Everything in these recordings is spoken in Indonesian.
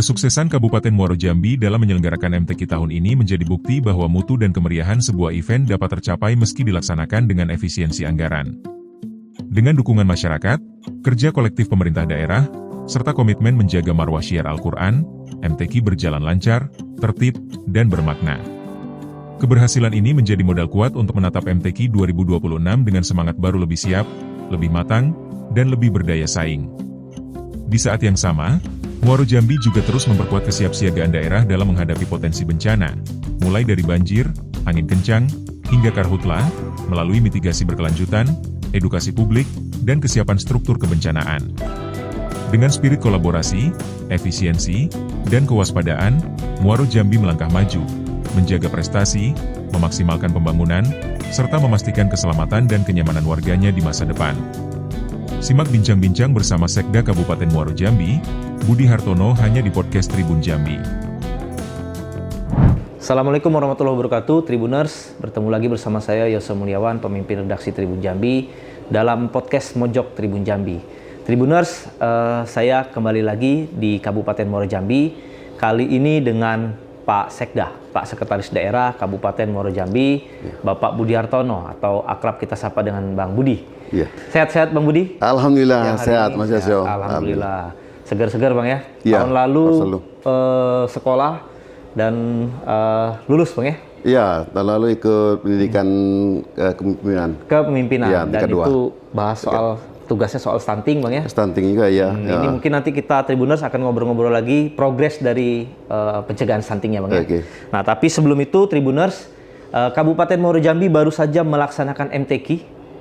Kesuksesan Kabupaten Muaro Jambi dalam menyelenggarakan MTQ tahun ini menjadi bukti bahwa mutu dan kemeriahan sebuah event dapat tercapai meski dilaksanakan dengan efisiensi anggaran. Dengan dukungan masyarakat, kerja kolektif pemerintah daerah, serta komitmen menjaga marwah syiar Al-Quran, MTQ berjalan lancar, tertib, dan bermakna. Keberhasilan ini menjadi modal kuat untuk menatap MTQ 2026 dengan semangat baru lebih siap, lebih matang, dan lebih berdaya saing. Di saat yang sama, Muaro Jambi juga terus memperkuat kesiapsiagaan daerah dalam menghadapi potensi bencana, mulai dari banjir, angin kencang, hingga karhutla, melalui mitigasi berkelanjutan, edukasi publik, dan kesiapan struktur kebencanaan. Dengan spirit kolaborasi, efisiensi, dan kewaspadaan, Muaro Jambi melangkah maju, menjaga prestasi, memaksimalkan pembangunan, serta memastikan keselamatan dan kenyamanan warganya di masa depan. Simak bincang-bincang bersama Sekda Kabupaten Muaro Jambi, Budi Hartono hanya di podcast Tribun Jambi. Assalamualaikum warahmatullahi wabarakatuh, Tribuners. Bertemu lagi bersama saya Yose Mulyawan, pemimpin redaksi Tribun Jambi, dalam podcast Mojok Tribun Jambi. Tribuners, saya kembali lagi di Kabupaten Muaro Jambi, kali ini dengan Pak Sekda, Pak Sekretaris Daerah Kabupaten Muaro Jambi, Bapak Budi Hartono, atau akrab kita sapa dengan Bang Budi. Iya. Sehat-sehat Bang Budi? Alhamdulillah sehat Mas Yasyo. Alhamdulillah. Segar-segar Bang ya? Ya, tahun lalu sekolah dan lulus Bang ya? Iya, tahun lalu ikut pendidikan kepemimpinan. Kepemimpinan, ya, dan kedua. itu bahas soal tugasnya soal stunting Bang ya? Stunting juga ya. Ini mungkin nanti kita Tribuners akan ngobrol-ngobrol lagi progres dari pencegahan stuntingnya Bang ya. Okay. Nah tapi sebelum itu Tribuners, Kabupaten Muaro Jambi baru saja melaksanakan MTQ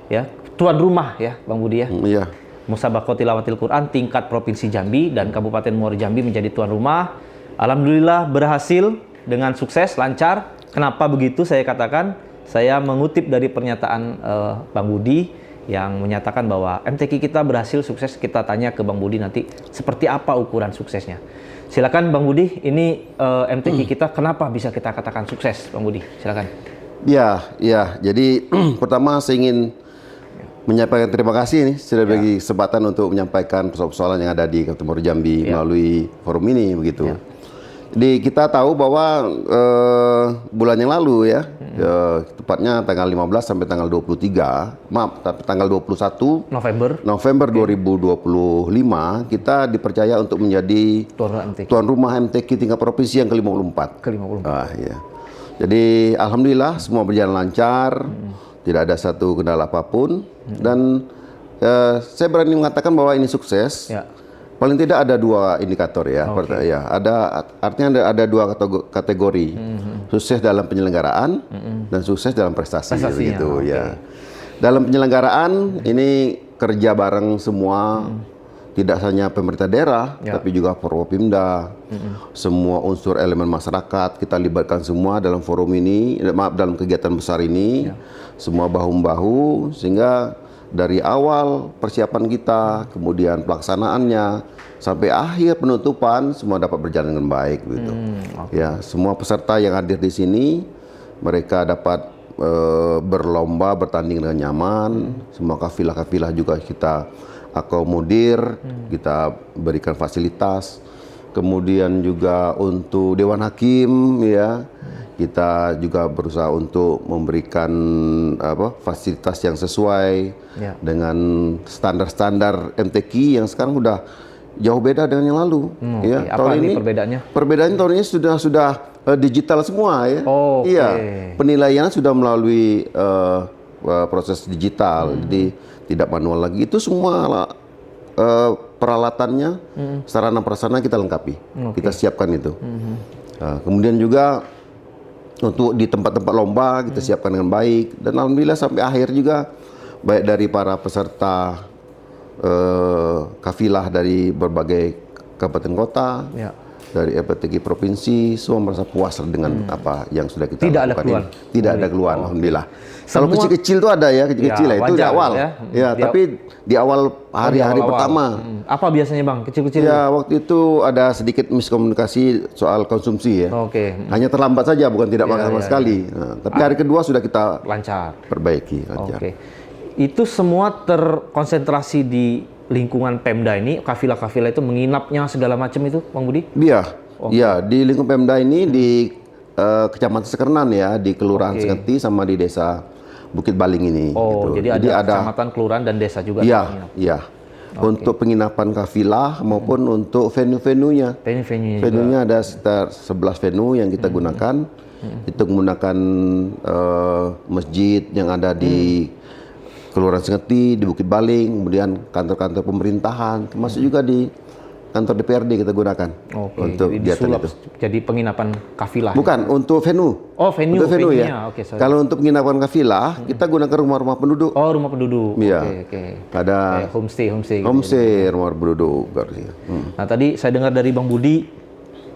ya, tuan rumah ya Bang Budi ya. Iya. Musabaqah Tilawatil Quran tingkat Provinsi Jambi dan Kabupaten Muaro Jambi menjadi tuan rumah. Alhamdulillah berhasil dengan sukses, lancar. Kenapa begitu saya katakan? Saya mengutip dari pernyataan Bang Budi yang menyatakan bahwa MTQ kita berhasil, sukses. Kita tanya ke Bang Budi nanti seperti apa ukuran suksesnya. Silakan Bang Budi, ini MTQ kita kenapa bisa kita katakan sukses Bang Budi? Silakan. Ya. Jadi pertama saya ingin menyampaikan terima kasih nih sudah bagi kesempatan untuk menyampaikan persoalan yang ada di Kabupaten Muaro Jambi melalui forum ini begitu. Jadi kita tahu bahwa bulan yang lalu ya, tepatnya tanggal 15 sampai tanggal 23, tanggal 21 November 2025 kita dipercaya untuk menjadi tuan rumah MTQ tingkat provinsi yang ke-54. Ya. Jadi alhamdulillah semua berjalan lancar. Tidak ada satu kendala apapun dan saya berani mengatakan bahwa ini sukses. Paling tidak ada dua indikator ya. Artinya ada dua kategori. Sukses dalam penyelenggaraan dan sukses dalam prestasi begitu ya. Dalam penyelenggaraan ini kerja bareng semua. Tidak hanya pemerintah daerah, tapi juga Forkopimda, semua unsur elemen masyarakat kita libatkan semua dalam forum ini, dalam kegiatan besar ini, semua bahu-membahu sehingga dari awal persiapan kita, kemudian pelaksanaannya sampai akhir penutupan semua dapat berjalan dengan baik, gitu. Ya, semua peserta yang hadir di sini mereka dapat berlomba bertanding dengan nyaman, semua kafilah-kafilah juga kita akomodir, kita berikan fasilitas. Kemudian juga untuk Dewan Hakim ya, kita juga berusaha untuk memberikan fasilitas yang sesuai dengan standar-standar MTQ yang sekarang sudah jauh beda dengan yang lalu. Ya, apa ini perbedaannya? Perbedaannya tahun ini sudah digital semua ya. Iya, penilaiannya sudah melalui proses digital, jadi tidak manual lagi. Itu semua peralatannya, sarana prasarana kita lengkapi, kita siapkan itu. Kemudian juga untuk di tempat-tempat lomba kita siapkan dengan baik dan alhamdulillah sampai akhir juga baik dari para peserta kafilah dari berbagai kabupaten kota. Dari MTQ provinsi, semua merasa puas dengan apa yang sudah kita lakukan ini. Tidak ada keluhan, alhamdulillah. Kalau kecil-kecil itu ada ya, kecil-kecil itu di awal. Tapi di awal hari-hari pertama. Apa biasanya Bang, kecil-kecil? Ya, waktu itu ada sedikit miskomunikasi soal konsumsi ya. Hanya terlambat saja, bukan tidak makan sama sekali. Nah, tapi hari kedua sudah kita lancar perbaiki. Itu semua terkonsentrasi di lingkungan Pemda ini, kafilah-kafilah itu menginapnya segala macam itu, Bang Budi? Iya, iya di lingkup Pemda ini di Kecamatan Sekernan ya, di Kelurahan Sengeti sama di Desa Bukit Baling ini. Oh, gitu. jadi ada kecamatan, kelurahan, dan desa juga. Iya, iya. Untuk penginapan kafilah maupun untuk venue-venuenya. Venue-nya juga. Venue-nya ada sekitar 11 venue yang kita gunakan. Itu menggunakan masjid yang ada di Kelurahan Sengeti, di Bukit Baling, kemudian kantor-kantor pemerintahan, termasuk juga di kantor DPRD kita gunakan untuk jadi kegiatan disulap itu. jadi penginapan kafilah. Bukan, untuk venue. Oh, venue, Untuk venue ya. venue-nya. Oke, sorry. Kalau untuk penginapan kafilah, kita gunakan rumah-rumah penduduk. Oh, rumah penduduk. Iya. Oke. Ada Homestay gitu. homestay, rumah penduduk. Nah, tadi saya dengar dari Bang Budi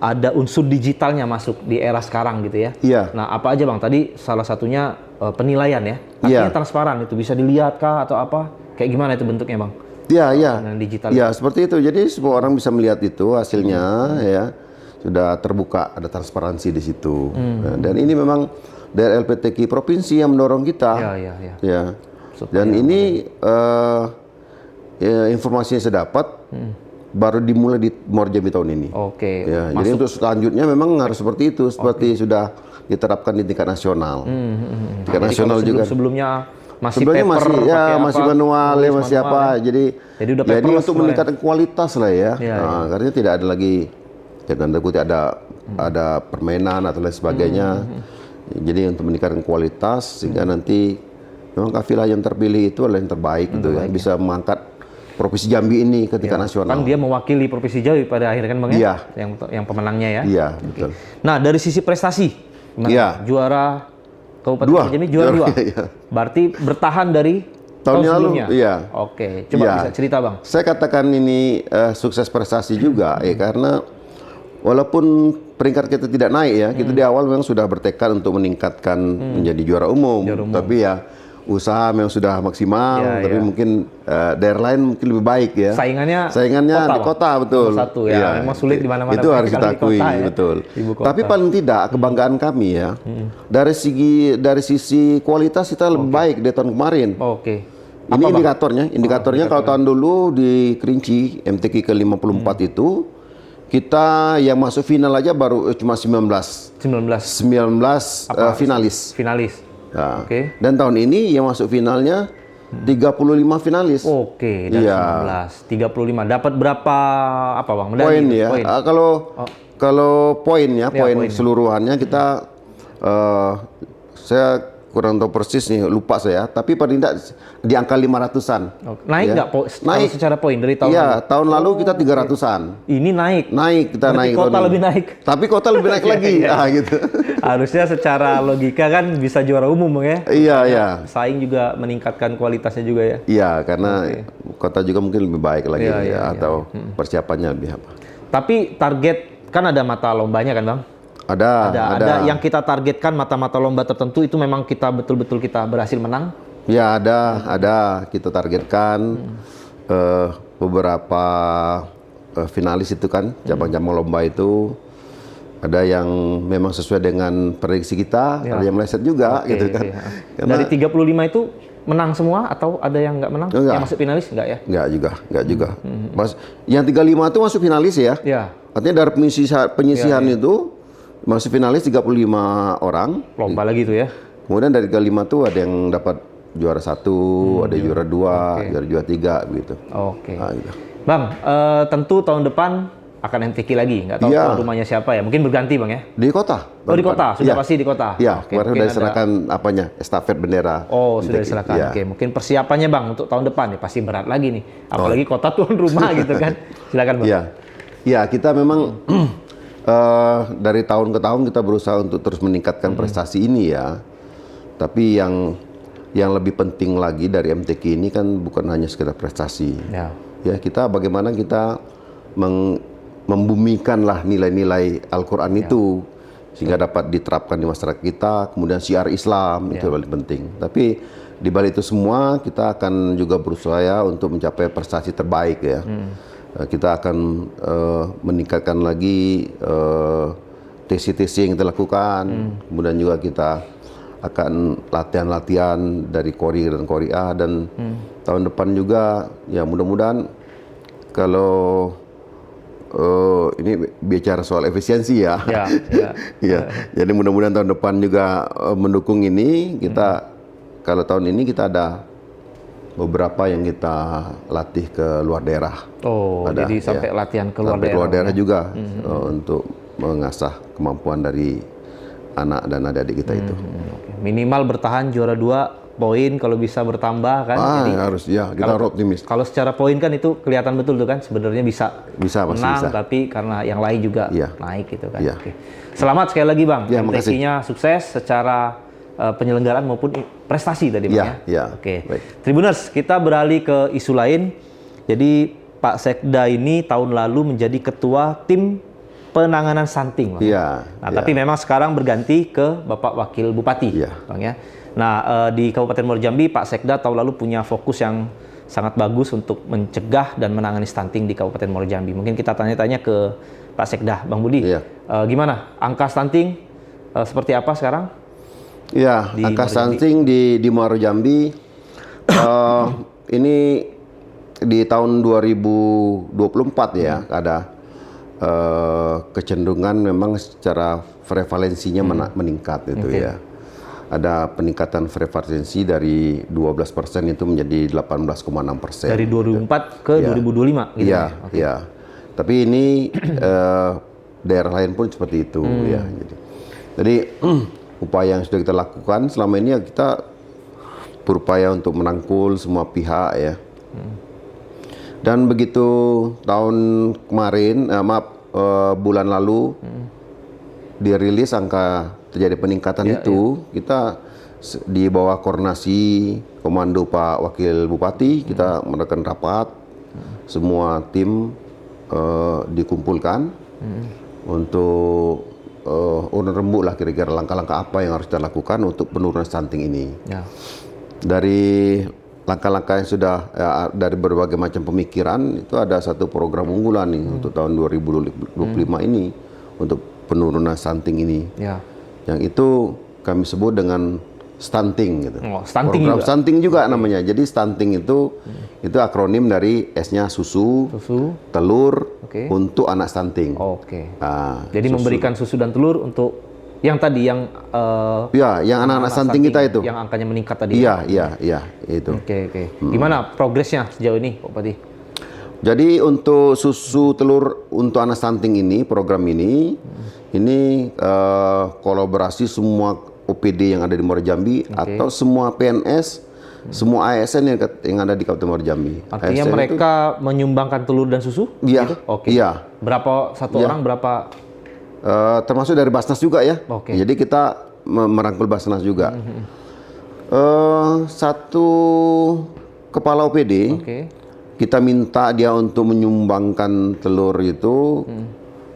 ada unsur digitalnya masuk di era sekarang gitu ya. Iya. Nah, apa aja Bang? Tadi salah satunya penilaian ya. Iya. Artinya transparan, itu bisa dilihat kah atau apa? Kayak gimana itu bentuknya, Bang? Iya, iya. Dengan digital. Iya, seperti itu. Jadi semua orang bisa melihat itu hasilnya ya. Sudah terbuka, ada transparansi di situ. Nah, dan ini memang dari LPTK provinsi yang mendorong kita. Iya. Ya. Dan ini informasinya saya dapat baru dimulai di Muaro Jambi tahun ini. Oke. Ya, jadi untuk selanjutnya memang harus seperti itu, seperti sudah diterapkan di tingkat nasional. Tingkat Jadi nasional kalau juga. Sebelumnya masih Sebelumnya paper, masih ya pakai masih apa, manual ya tulis masih manual apa. ya. Jadi Jadi udah ya ini paperless untuk mulai. meningkatkan kualitas lah ya. Iya, Karena tidak ada lagi ya tanda kutip ada permainan atau lain sebagainya. Jadi untuk meningkatkan kualitas sehingga nanti memang kafilah yang terpilih itu adalah yang terbaik gitu ya. Bisa mengangkat Provinsi Jambi ini ke tingkat nasional. Kan dia mewakili Provinsi Jambi pada akhirnya kan Bang Iya. ya? Yang pemenangnya ya. Iya, betul. Nah, dari sisi prestasi, gimana? Iya. Juara Kabupaten Dua. Jambi juara 2. Iya. Berarti bertahan dari Tahun yang lalu, sebelumnya. iya. Oke, coba Iya. bisa cerita Bang. Saya katakan ini sukses prestasi juga ya karena walaupun peringkat kita tidak naik ya, kita di awal memang sudah bertekad untuk meningkatkan menjadi juara umum. Tapi ya usaha memang sudah maksimal, Iya, tapi iya. mungkin daerah lain mungkin lebih baik ya. Saingannya di Bang? kota betul. Nomor satu ya, memang sulit di mana-mana. Itu harus Kalau kita di akui kota ya, betul. ibu kota. Tapi paling tidak kebanggaan kami ya dari sisi kualitas kita lebih baik dari tahun kemarin. Oke. Ini indikatornya kalau tahun dulu di Kerinci MTQ ke-54 itu kita yang masuk final aja baru cuma 19 finalis. Finalis. Nah, Oke. Dan tahun ini yang masuk finalnya 35 finalis. Oke, dari Iya. 19, 35. Dapat berapa apa Bang? Medali Poin itu, ya. poin. Kalau poin ya, poin poin. keseluruhannya kita saya kurang tahu persis nih, lupa saya, tapi paling tidak di angka 500-an. Oke. Naik Ya. nggak Naik. secara poin dari tahun Iya, lalu? tahun lalu kita 300-an. Ini naik. Kita Berarti naik kota tahun ini. lebih naik. Tapi kota lebih naik lagi. Gitu. Harusnya secara logika kan bisa juara umum Bang ya. Iya. Saing juga meningkatkan kualitasnya juga ya. Iya, karena kota juga mungkin lebih baik lagi Iya, ya, iya, atau persiapannya lebih apa. Tapi target kan ada mata lombanya kan Bang? Ada yang kita targetkan mata-mata lomba tertentu itu memang kita betul-betul kita berhasil menang. Ya ada kita targetkan beberapa finalis itu kan cabang-cabang lomba itu ada yang memang sesuai dengan prediksi kita, ada yang meleset juga gitu kan. Karena Dari 35 itu menang semua atau ada yang nggak menang? Enggak. Yang masuk finalis nggak ya? Enggak juga. Mas, yang 35 itu masuk finalis ya. Ya. Artinya dari penyisihan itu masuk finalis 35 orang. Lomba lagi tuh ya. Kemudian dari 35 tuh ada yang dapat juara 1, ada juara 2, juara 3 begitu. Oke. Nah, gitu. Bang, tentu tahun depan akan MTQ lagi. Nggak tahu Iya. tuan rumahnya siapa ya. Mungkin berganti Bang ya. Di kota. Oh di kota, sudah Iya. pasti di kota. Iya, Oke, kemarin mungkin sudah ada- diserahkan apanya, estafet bendera. Oh, sudah MTQ. diserahkan. Iya. Oke, mungkin persiapannya Bang untuk tahun depan ya pasti berat lagi nih. Apalagi kota tuan rumah gitu kan. Silakan Bang. Iya. Iya, kita memang dari tahun ke tahun kita berusaha untuk terus meningkatkan prestasi ini ya. Tapi yang lebih penting lagi dari MTQ ini kan bukan hanya sekedar prestasi. Ya. Ya, kita bagaimana kita membumikanlah nilai-nilai Al-Qur'an itu sehingga dapat diterapkan di masyarakat kita, kemudian syiar Islam itu yang paling penting. Tapi di balik itu semua kita akan juga berusaha untuk mencapai prestasi terbaik ya. Kita akan meningkatkan lagi TC-TC yang kita lakukan, kemudian juga kita akan latihan-latihan dari Qori dan Qori'ah dan tahun depan juga ya mudah-mudahan kalau ini bicara soal efisiensi ya. Ya, ya. Ya, jadi mudah-mudahan tahun depan juga mendukung ini. Kita kalau tahun ini kita ada beberapa yang kita latih ke luar daerah. Oh, Ada, jadi sampai ya. latihan ke luar Sampai daerah. keluar daerah juga untuk mengasah kemampuan dari anak dan adik-adik kita itu. Oke. Minimal bertahan juara 2, poin kalau bisa bertambah kan. Jadi Harus ya, kita harus optimis. kalau secara poin kan itu kelihatan betul tuh kan sebenarnya bisa Bisa, pasti menang, bisa. tapi karena yang lain juga Iya. naik gitu kan. Iya. Oke. Selamat sekali lagi Bang. Ya, makasih. MTQ-nya sukses secara penyelenggaraan maupun prestasi tadi Bang Iya, ya. iya. Oke. Baik. Tribuners, kita beralih ke isu lain. Jadi Pak Sekda ini tahun lalu menjadi ketua tim penanganan stunting, Bang. Iya. Nah, iya. tapi memang sekarang berganti ke Bapak Wakil Bupati, Iya. Bang ya. Nah, di Kabupaten Muaro Jambi, Pak Sekda tahun lalu punya fokus yang sangat bagus untuk mencegah dan menangani stunting di Kabupaten Muaro Jambi. Mungkin kita tanya-tanya ke Pak Sekda, Bang Budi. Iya. Gimana angka stunting seperti apa sekarang? Ya, di angka Muaro Jambi? stunting di Muaro Jambi ini di tahun 2024 ya ada kecenderungan memang secara prevalensinya meningkat itu ya. Ada peningkatan prevalensi dari 12% itu menjadi 18,6%. Dari 2004 ke Iya. 2025 gitu Iya, ya? Oke. iya. Tapi ini daerah lain pun seperti itu ya. Jadi upaya yang sudah kita lakukan selama ini ya kita berupaya untuk merangkul semua pihak ya. Dan begitu tahun kemarin, bulan lalu dirilis angka terjadi peningkatan itu, kita di bawah koordinasi komando Pak Wakil Bupati kita melakukan rapat, semua tim dikumpulkan untuk urun rembuk lah kira-kira langkah-langkah apa yang harus kita lakukan untuk penurunan stunting ini. Ya. Dari langkah-langkah yang sudah dari berbagai macam pemikiran itu ada satu program unggulan nih untuk tahun 2025 ini untuk penurunan stunting ini. Ya. Yang itu kami sebut dengan stunting gitu. Oh, stunting program juga? stunting juga namanya. Jadi stunting itu akronim dari S-nya susu, Susu. telur Oke. untuk anak stunting. Oke. Ah, Jadi susu. memberikan susu dan telur untuk yang tadi yang Ya, yang anak-anak stunting kita itu. yang angkanya meningkat tadi. Iya, itu. Oke, oke. Gimana progresnya sejauh ini, Pak Bupati? Jadi untuk susu telur untuk anak stunting ini, program ini kolaborasi semua OPD yang ada di Muaro Jambi atau semua PNS, semua ASN yang ada di Kabupaten Muaro Jambi. Artinya ASN mereka menyumbangkan telur dan susu? Iya, Gitu? Oke. iya. Berapa satu orang berapa? Termasuk dari Basnas juga ya. Oke. Jadi kita merangkul Basnas juga. Satu kepala OPD Oke. kita minta dia untuk menyumbangkan telur itu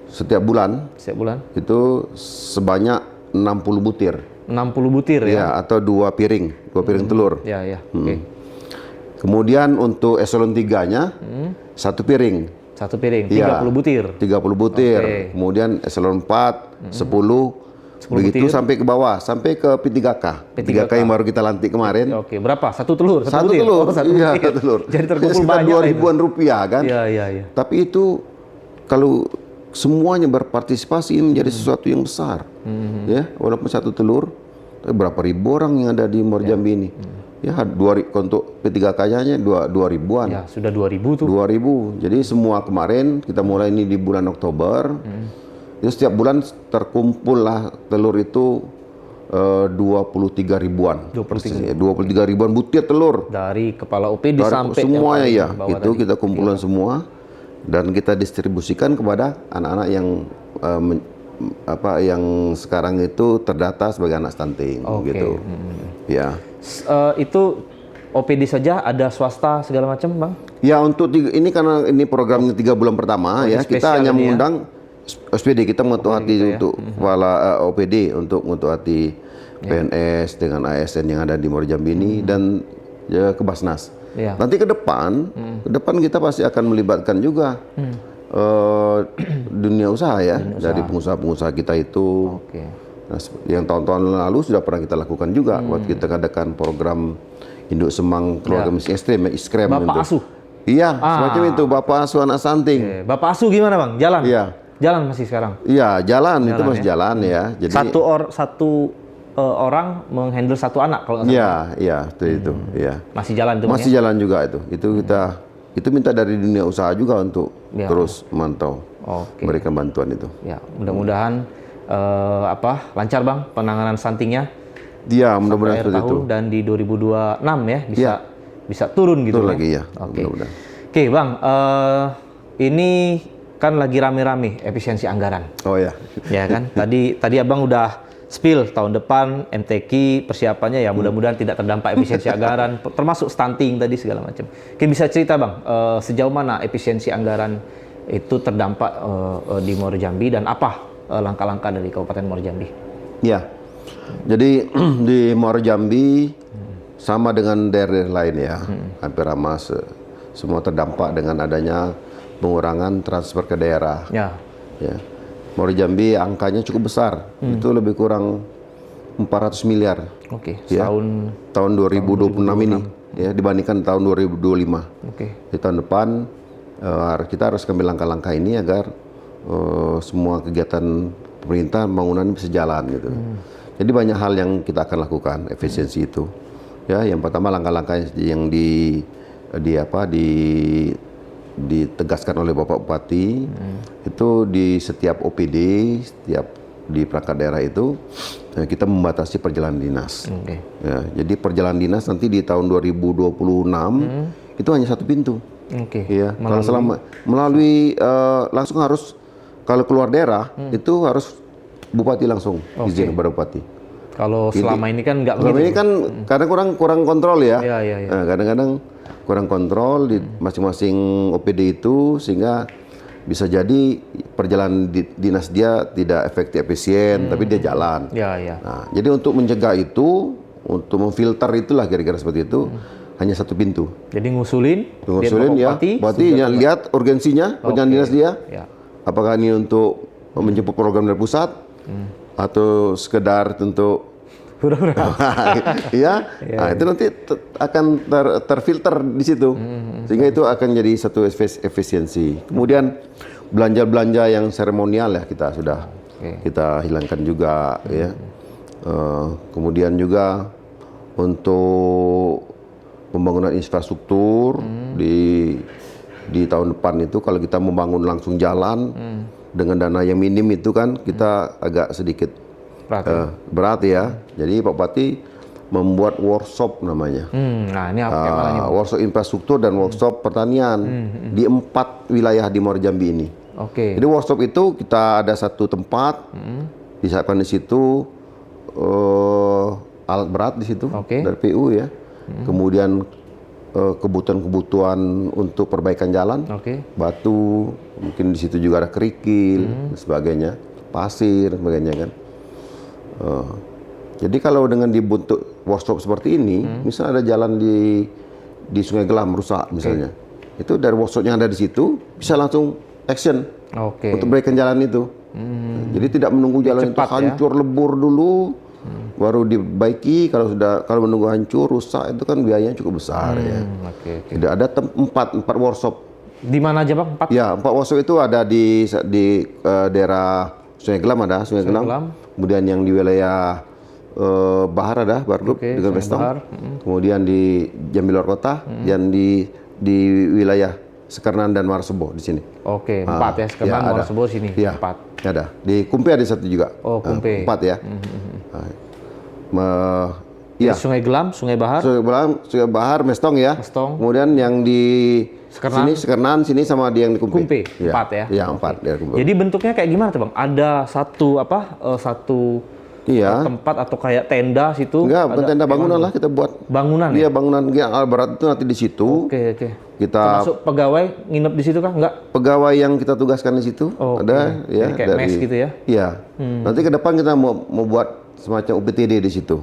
setiap bulan Setiap bulan itu sebanyak 60 butir. 60 butir ya? Ya, atau 2 piring telur. Ya, ya. Oke. Kemudian untuk eselon 3-nya 1 piring. Satu piring, Iya. 30 butir. 30 butir. Oke. Kemudian eselon 4 10 begitu butir. sampai ke bawah, sampai ke P3K. P3K yang baru kita lantik kemarin. Oke, berapa? Satu telur? Satu butir? telur. Oh, satu Iya, butir. satu telur. Jadi terkumpul Sekitar banyak. 2 ribuan rupiah kan. Iya, iya, iya. Tapi itu kalau semuanya berpartisipasi ini menjadi sesuatu yang besar. Ya, walaupun satu telur, tapi berapa ribu orang yang ada di Muaro Jambi ini. Ya, untuk P3K-nya 2 ribuan. Ya, sudah 2000 tuh. 2000. Jadi semua kemarin kita mulai ini di bulan Oktober. Itu setiap bulan terkumpul lah telur itu 23 ribuan. 23 ribuan butir telur. Dari kepala OPD sampai Semuanya yang ya. paling bawah Itu tadi. kita kumpulan semua dan kita distribusikan kepada anak-anak yang yang sekarang itu terdata sebagai anak stunting Oke. gitu. Ya. Itu OPD saja, ada swasta segala macam, Bang? Ya untuk ini karena ini programnya 3 bulan pertama ya, kita spesial hanya ini ya? mengundang SPD, kita mengetuk hati gitu ya. untuk kepala OPD untuk mengetuk hati PNS dengan ASN yang ada di Muaro Jambi ini dan ya, ke Basnas. Ya. Nanti ke depan kita pasti akan melibatkan juga dunia usaha ya, dari pengusaha-pengusaha kita itu. Oke. Nah, yang tahun-tahun lalu sudah pernah kita lakukan juga waktu kita adakan program Induk Semang Keluarga Miskin Ekstrem, ISKREM Bapak untuk. asuh? Iya, semacam itu, bapak asuh anak stunting. Oke. Bapak asuh gimana Bang? Jalan? Iya. Jalan masih sekarang? Iya, jalan itu masih ya? jalan ya. Jadi Satu orang menghandle satu anak kalau nggak salah. iya, itu. Iya. Masih jalan tuh Bang, Masih ya? jalan juga itu. Itu minta dari dunia usaha juga untuk Ya. terus memantau, Oke. memberikan bantuan itu. Ya, mudah-mudahan lancar Bang penanganan stuntingnya Iya, sampai mudah-mudahan akhir seperti itu. tahun dan di 2026 ya bisa Iya. bisa turun gitu Betul Bang, lagi ya. Oke. Mudah-mudahan. Oke Bang, ini kan lagi rame-rame efisiensi anggaran. Oh ya. Ya kan? Tadi Abang udah spill tahun depan MTQ persiapannya ya mudah-mudahan tidak terdampak efisiensi anggaran termasuk stunting tadi segala macam. Oke, bisa cerita Bang sejauh mana efisiensi anggaran itu terdampak di Muaro Jambi dan apa langkah-langkah dari Kabupaten Muaro Jambi? Ya. Jadi di Muaro Jambi sama dengan daerah lain ya. Hampir sama semua terdampak dengan adanya pengurangan transfer ke daerah. Ya. Ya. Muaro Jambi angkanya cukup besar. Itu lebih kurang 400 miliar. Oke, Ya. Tahun 2026 ini ya dibandingkan tahun 2025. Oke. Di tahun depan kita harus ambil langkah-langkah ini agar semua kegiatan pemerintah pembangunan bisa jalan gitu. Jadi banyak hal yang kita akan lakukan efisiensi itu. Ya, yang pertama langkah-langkah yang ditegaskan oleh Bapak Bupati itu di setiap OPD, setiap di perangkat daerah itu kita membatasi perjalanan dinas. Oke. Ya, jadi perjalanan dinas nanti di tahun 2026 itu hanya satu pintu. Oke. Iya, kalau selama melalui langsung harus kalau keluar daerah itu harus bupati langsung izin kepada bupati. Kalau selama ini kan nggak Selama begitu. ini kan kadang kurang kontrol ya. Iya. Nah, kadang-kadang kurang kontrol di masing-masing OPD itu sehingga bisa jadi perjalanan dinas dia tidak efektif efisien tapi dia jalan. Iya. Nah, jadi untuk mencegah itu, untuk memfilter itulah kira-kira seperti itu hanya satu pintu. Jadi ngusulin Ya, berarti ya, lihat urgensinya perjalanan dinas dia. Ya. Apakah ini untuk menjemput program dari pusat atau sekedar untuk Iya, nah, itu nanti akan terfilter di situ, sehingga itu akan jadi satu efisiensi. Kemudian belanja-belanja yang seremonial ya kita sudah kita hilangkan juga ya. Kemudian juga untuk pembangunan infrastruktur di tahun depan itu kalau kita membangun langsung jalan dengan dana yang minim itu kan kita agak sedikit berat ya. Jadi Pak Bupati membuat workshop namanya. Nah ini apa? Workshop infrastruktur dan workshop pertanian di 4 wilayah di Muaro Jambi ini. Oke. Jadi workshop itu kita ada satu tempat, disiapkan di situ alat berat di situ dari PU ya. Kemudian kebutuhan-kebutuhan untuk perbaikan jalan, batu, mungkin di situ juga ada kerikil, dan sebagainya, pasir, sebagainya kan. Jadi kalau dengan dibentuk workshop seperti ini, misalnya ada jalan di Sungai Gelam rusak misalnya, itu dari workshop yang ada di situ bisa langsung action untuk perbaikan jalan itu. Jadi tidak menunggu jalan itu hancur lebur dulu, baru dibaiki. Kalau menunggu hancur rusak itu kan biayanya cukup besar ya. Tidak ada 4 workshop. Di mana aja Bang? 4? Ya, 4 workshop itu ada di daerah Sungai Gelam ada Sungai Gelam. Kemudian yang di wilayah Bahar ada Bargrup dengan Bestong. Kemudian di Jambi luar kota dan di wilayah Sekernan dan Warsebo di sini. 4 ya, Sekernan, Warsebo sini. Ya, 4. Ada. Di Kumpe ada satu juga. Kumpe. 4 ya. Ya. Sungai Gelam, Sungai Bahar. Sungai Bahar, Mestong ya. Mestong. Kemudian yang di Sekernan sini sama dia yang di Kumpe. 4 ya. Iya, 4 ya. Jadi bentuknya kayak gimana tuh Bang? Ada satu tempat atau kayak tenda situ? Enggak, bukan tenda, bangunan lah kita buat. Bangunan ya? Iya, bangunan yang alat berat itu nanti di situ. Kita termasuk pegawai nginep di situ kah? Enggak? Pegawai yang kita tugaskan di situ ada ya. Jadi kayak mes gitu ya? Iya. Nanti ke depan kita mau buat semacam UPTD di situ.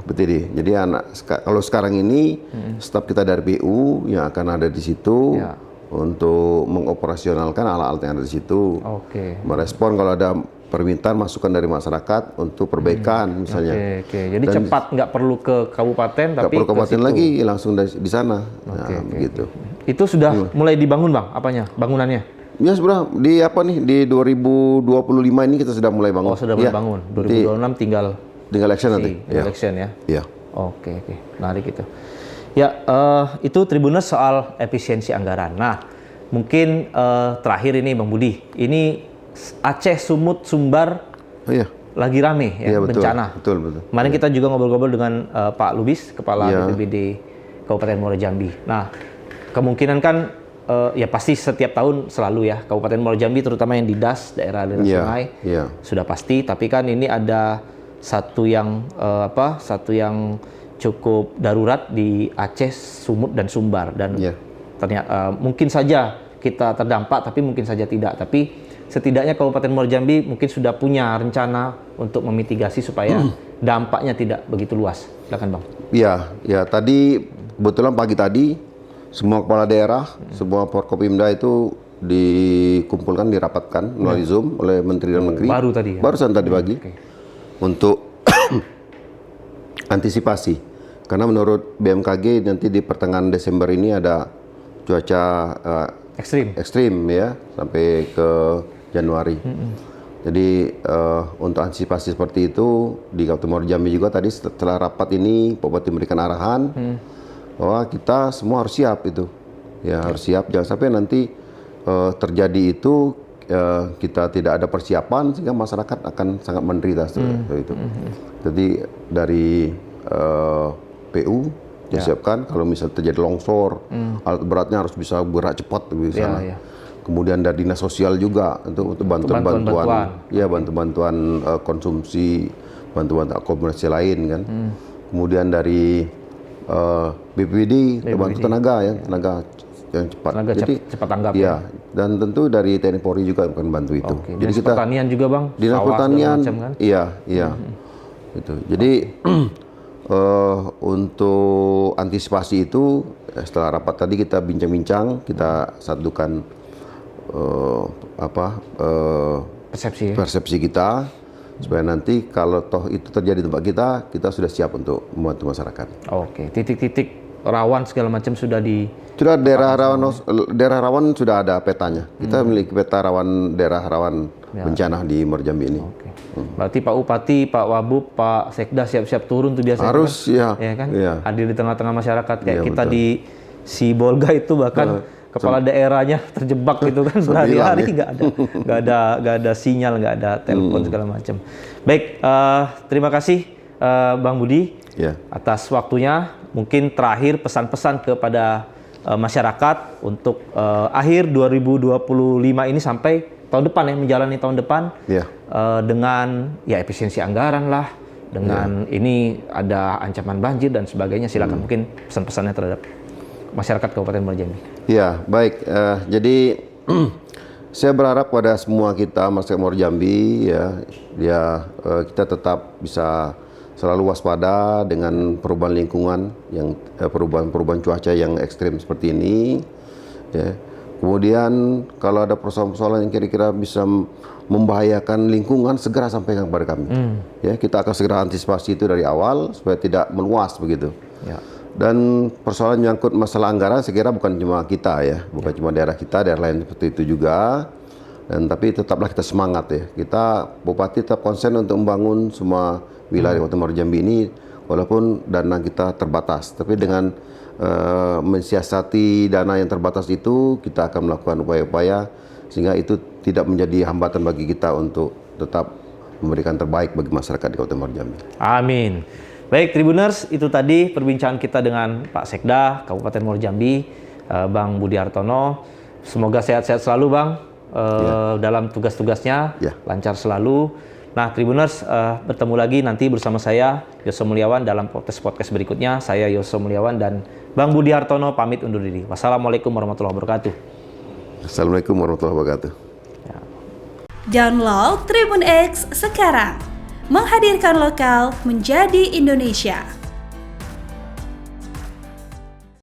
UPTD. Jadi kalau sekarang ini staf kita dari PU yang akan ada di situ untuk mengoperasionalkan alat-alat yang ada di situ. Merespon kalau ada permintaan masukan dari masyarakat untuk perbaikan misalnya. Jadi cepat, nggak perlu ke kabupaten, tapi nggak perlu kabupaten lagi, langsung di sana. Begitu. Itu sudah mulai dibangun Bang, apanya? Bangunannya? Ya sebenarnya di 2025 ini kita sudah mulai bangun. Oh, sudah mulai bangun. 2026 tinggal action nanti. election ya. Iya. Oke, menarik itu. Ya, itu Tribuners soal efisiensi anggaran. Nah, mungkin terakhir ini Bang Budi, ini Aceh, Sumut, Sumbar lagi rame ya, bencana. Betul. Kemarin kita juga ngobrol-ngobrol dengan Pak Lubis, Kepala BPBD Kabupaten Muaro Jambi. Nah, kemungkinan kan ya pasti setiap tahun selalu ya Kabupaten Muaro Jambi, terutama yang di DAS, daerah aliran sungai, sudah pasti. Tapi kan ini ada satu yang cukup darurat di Aceh, Sumut dan Sumbar, dan ternyata mungkin saja kita terdampak, tapi mungkin saja tidak. Tapi setidaknya Kabupaten Muaro Jambi mungkin sudah punya rencana untuk memitigasi supaya dampaknya tidak begitu luas. Silakan Bang. Ya tadi kebetulan pagi tadi semua kepala daerah, semua Forkopimda itu dikumpulkan, dirapatkan melalui Zoom oleh Menteri Dalam Negeri. Baru tadi ya? Barusan tadi pagi. Untuk antisipasi, karena menurut BMKG nanti di pertengahan Desember ini ada cuaca ekstrim ya sampai ke Januari. Jadi untuk antisipasi seperti itu di Kabupaten Muaro Jambi juga tadi setelah rapat ini Pak Bupati memberikan arahan bahwa kita semua harus siap itu, ya harus siap, jangan sampai nanti terjadi itu kita tidak ada persiapan sehingga masyarakat akan sangat menderita seperti itu. Jadi dari PU disiapkan kalau misalnya terjadi longsor, alat beratnya harus bisa gerak cepat di sana. Kemudian dari dinas sosial juga untuk bantuan konsumsi, bantuan akomodasi lain kan. Kemudian dari BPBD bantu tenaga yang cepat. Cepat tanggap ya. Dan tentu dari TNI Polri juga akan bantu itu. Jadi dinas pertanian juga Bang. Dinas pertanian, kan? Iya. Itu. Jadi untuk antisipasi itu setelah rapat tadi kita bincang-bincang, kita satukan persepsi kita supaya nanti kalau toh itu terjadi di tempat kita sudah siap untuk membantu masyarakat. Oke, titik-titik rawan segala macam sudah daerah rawan sudah ada petanya. Kita memiliki peta daerah rawan bencana di Muaro Jambi ini. Oke. Berarti Pak Upati, Pak Wabub, Pak Sekda siap-siap turun tuh biasanya. Harus kan? Hadir di tengah-tengah masyarakat kayak kita betul. Di Sibolga itu bahkan kepala daerahnya terjebak gitu kan berhari-hari nggak ada sinyal, nggak ada telepon segala macam. Baik, terima kasih Bang Budi atas waktunya. Mungkin terakhir pesan-pesan kepada masyarakat untuk akhir 2025 ini sampai tahun depan ya, menjalani tahun depan dengan efisiensi anggaran lah, dengan ini ada ancaman banjir dan sebagainya. Silakan mungkin pesan-pesannya terhadap masyarakat Kabupaten Muaro Jambi. Ya, baik. Jadi saya berharap pada semua kita masyarakat Muaro Jambi kita tetap bisa selalu waspada dengan perubahan lingkungan yang perubahan cuaca yang ekstrim seperti ini. Ya. Kemudian kalau ada persoalan-persoalan yang kira-kira bisa membahayakan lingkungan, segera sampaikan kepada kami. Ya, kita akan segera antisipasi itu dari awal supaya tidak meluas begitu. Ya. Dan persoalan menyangkut masalah anggaran, saya kira bukan cuma kita ya, bukan cuma daerah kita, daerah lain seperti itu juga. Dan tapi tetaplah kita semangat ya. Kita Bupati tetap konsen untuk membangun semua wilayah Kabupaten Muaro Jambi ini, walaupun dana kita terbatas. Tapi dengan mensiasati dana yang terbatas itu, kita akan melakukan upaya-upaya sehingga itu tidak menjadi hambatan bagi kita untuk tetap memberikan terbaik bagi masyarakat di Kabupaten Muaro Jambi. Amin. Baik Tribuners, itu tadi perbincangan kita dengan Pak Sekda Kabupaten Muaro Jambi, Bang Budi Hartono. Semoga sehat-sehat selalu Bang dalam tugas-tugasnya, lancar selalu. Nah Tribuners, bertemu lagi nanti bersama saya Yoso Mulyawan dalam podcast berikutnya. Saya Yoso Mulyawan dan Bang Budi Hartono pamit undur diri. Wassalamualaikum warahmatullahi wabarakatuh. Assalamualaikum warahmatullahi wabarakatuh. Download Tribun X sekarang. Menghadirkan lokal menjadi Indonesia.